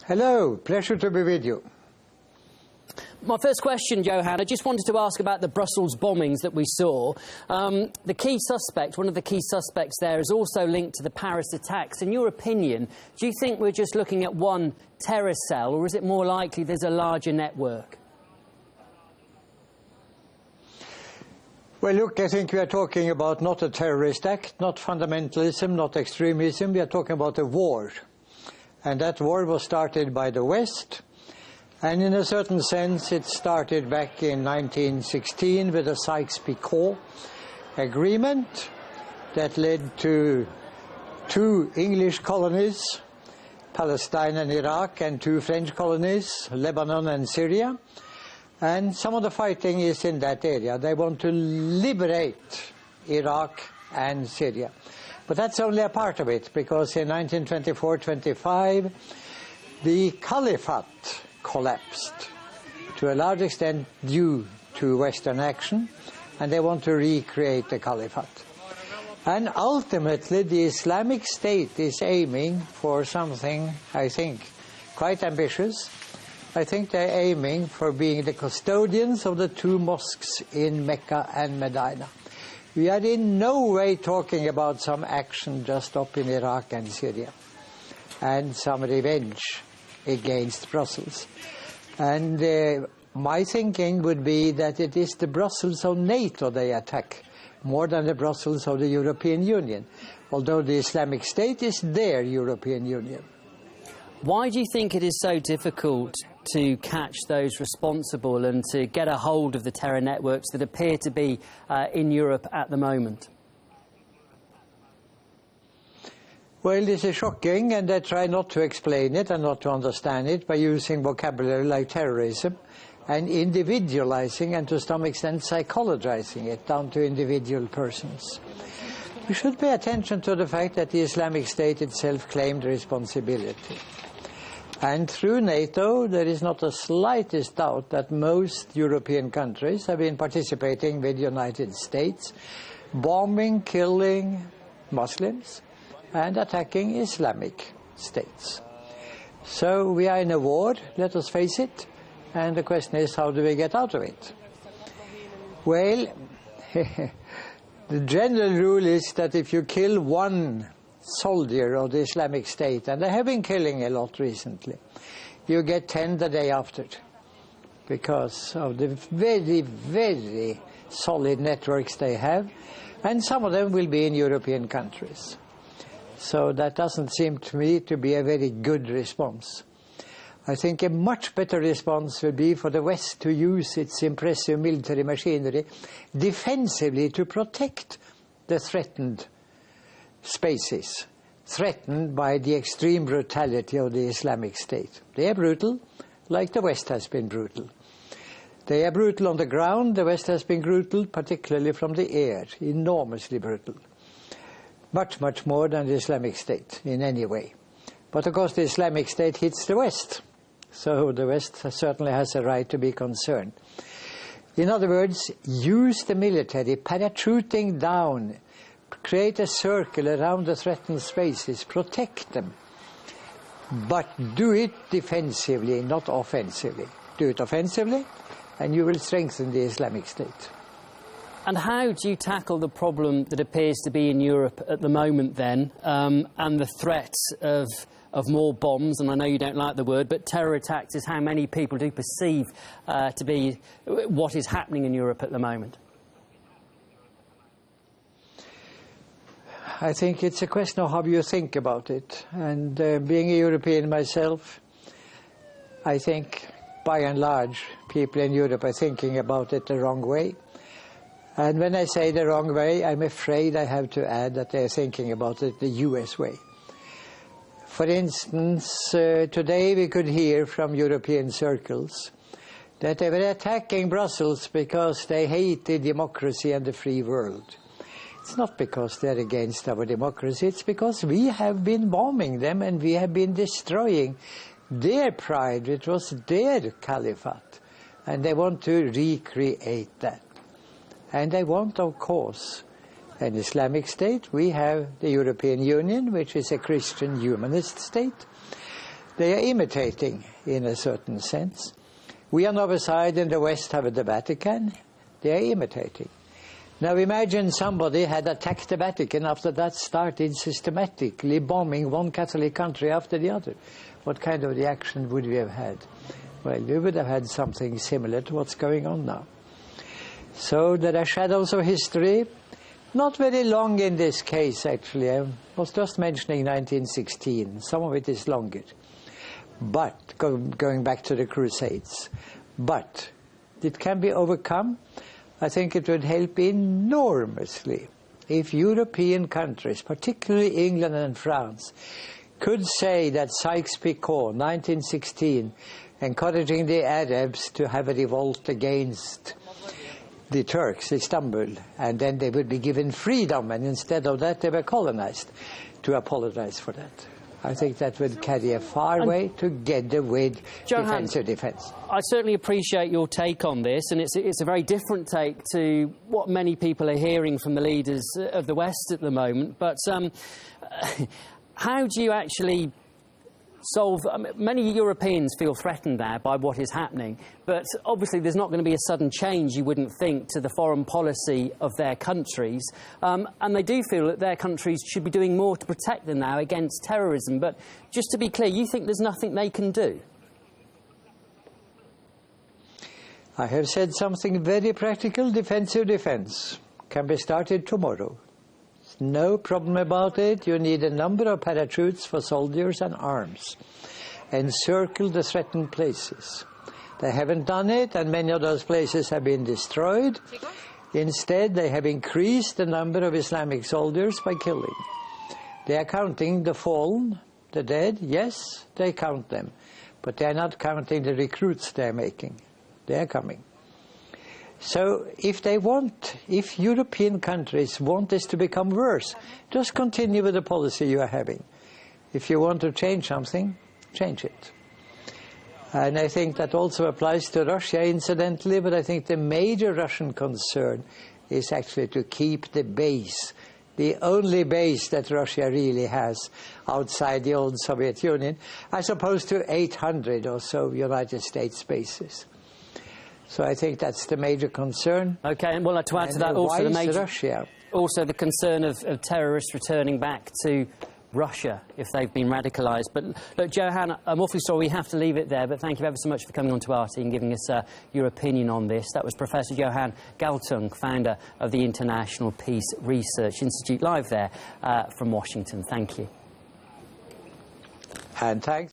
Hello, pleasure to be with you. My first question, Johan, I just wanted to ask about the Brussels bombings that we saw. The key suspect, one of the key suspects there, is also linked to the Paris attacks. In your opinion, do you think we're just looking at one terror cell, or is it more likely there's a larger network? Well, look, I think we are talking about not a terrorist act, not fundamentalism, not extremism. We are talking about a war. And that war was started by the West. And in a certain sense, it started back in 1916 with the Sykes-Picot Agreement that led to 2 English colonies, Palestine and Iraq, and 2 French colonies, Lebanon and Syria. And some of the fighting is in that area. They want to liberate Iraq and Syria. But that's only a part of it, because in 1924-25, the Caliphate collapsed to a large extent due to Western action, and they want to recreate the Caliphate. And ultimately, the Islamic State is aiming for something, I think, quite ambitious. I think they're aiming for being the custodians of the 2 mosques in Mecca and Medina. We are in no way talking about some action just up in Iraq and Syria and some revenge against Brussels. And my thinking would be that it is the Brussels of NATO they attack more than the Brussels of the European Union, although the Islamic State is their European Union. Why do you think it is so difficult to catch those responsible and to get a hold of the terror networks that appear to be in Europe at the moment? Well, this is shocking, and they try not to explain it and not to understand it by using vocabulary like terrorism and individualizing and to some extent psychologizing it down to individual persons. We should pay attention to the fact that the Islamic State itself claimed responsibility. And through NATO, there is not the slightest doubt that most European countries have been participating with the United States, bombing, killing Muslims, and attacking Islamic states. So we are in a war, let us face it, and the question is, how do we get out of it? Well, the general rule is that if you kill one soldier of the Islamic State, and they have been killing a lot recently, you get 10 the day after, because of the very, very solid networks they have, and some of them will be in European countries. So that doesn't seem to me to be a very good response. I think a much better response would be for the West to use its impressive military machinery defensively to protect the threatened spaces, threatened by the extreme brutality of the Islamic State. They are brutal, like the West has been brutal. They are brutal on the ground. The West has been brutal, particularly from the air, enormously brutal. Much, much more than the Islamic State in any way. But of course the Islamic State hits the West, so the West certainly has a right to be concerned. In other words, use the military, parachuting down, create a circle around the threatened spaces, protect them, but do it defensively, not offensively. Do it offensively, and you will strengthen the Islamic State. And how do you tackle the problem that appears to be in Europe at the moment then, and the threats of more bombs, and I know you don't like the word, but terror attacks is how many people do perceive to be what is happening in Europe at the moment? I think it's a question of how you think about it. And being a European myself, I think by and large people in Europe are thinking about it the wrong way. And when I say the wrong way, I'm afraid I have to add that they're thinking about it the US way. For instance, today we could hear from European circles that they were attacking Brussels because they hated democracy and the free world. It's not because they're against our democracy, it's because we have been bombing them and we have been destroying their pride. It was their caliphate, and they want to recreate that. And they want, of course, an Islamic state. We have the European Union, which is a Christian humanist state. They are imitating, in a certain sense. We on our side in the West have the Vatican. They are imitating. Now imagine somebody had attacked the Vatican, after that started systematically bombing one Catholic country after the other. What kind of reaction would we have had? Well, we would have had something similar to what's going on now. So there are shadows of history. Not very long in this case, actually. I was just mentioning 1916. Some of it is longer. But, going back to the Crusades. But it can be overcome. I think it would help enormously if European countries, particularly England and France, could say that Sykes-Picot, 1916, encouraging the Arabs to have a revolt against the Turks, Istanbul, and then they would be given freedom, and instead of that they were colonized, to apologize for that. I think that would carry a far way together with defensive defense. I certainly appreciate your take on this, and it's a very different take to what many people are hearing from the leaders of the West at the moment. But how do you actually solve... I mean, many Europeans feel threatened now by what is happening, but obviously there's not going to be a sudden change, you wouldn't think, to the foreign policy of their countries, and they do feel that their countries should be doing more to protect them now against terrorism. But just to be clear, you think there's nothing they can do? I have said something very practical. Defensive defense can be started tomorrow. No problem about it. You need a number of parachutes for soldiers and arms. Encircle the threatened places. They haven't done it, and many of those places have been destroyed. Instead, they have increased the number of Islamic soldiers by killing. They are counting the fallen, the dead. Yes, they count them. But they are not counting the recruits they are making. They are coming. So if European countries want this to become worse, just continue with the policy you are having. If you want to change something, change it. And I think that also applies to Russia, incidentally, but I think the major Russian concern is actually to keep the base, the only base that Russia really has outside the old Soviet Union, as opposed to 800 or so United States bases. So I think that's the major concern. Okay, and well, to add to that, also the concern of terrorists returning back to Russia if they've been radicalised. But look, Johan, I'm awfully sorry we have to leave it there, but thank you ever so much for coming on to RT and giving us your opinion on this. That was Professor Johan Galtung, founder of the International Peace Research Institute, live there from Washington. Thank you. And thanks.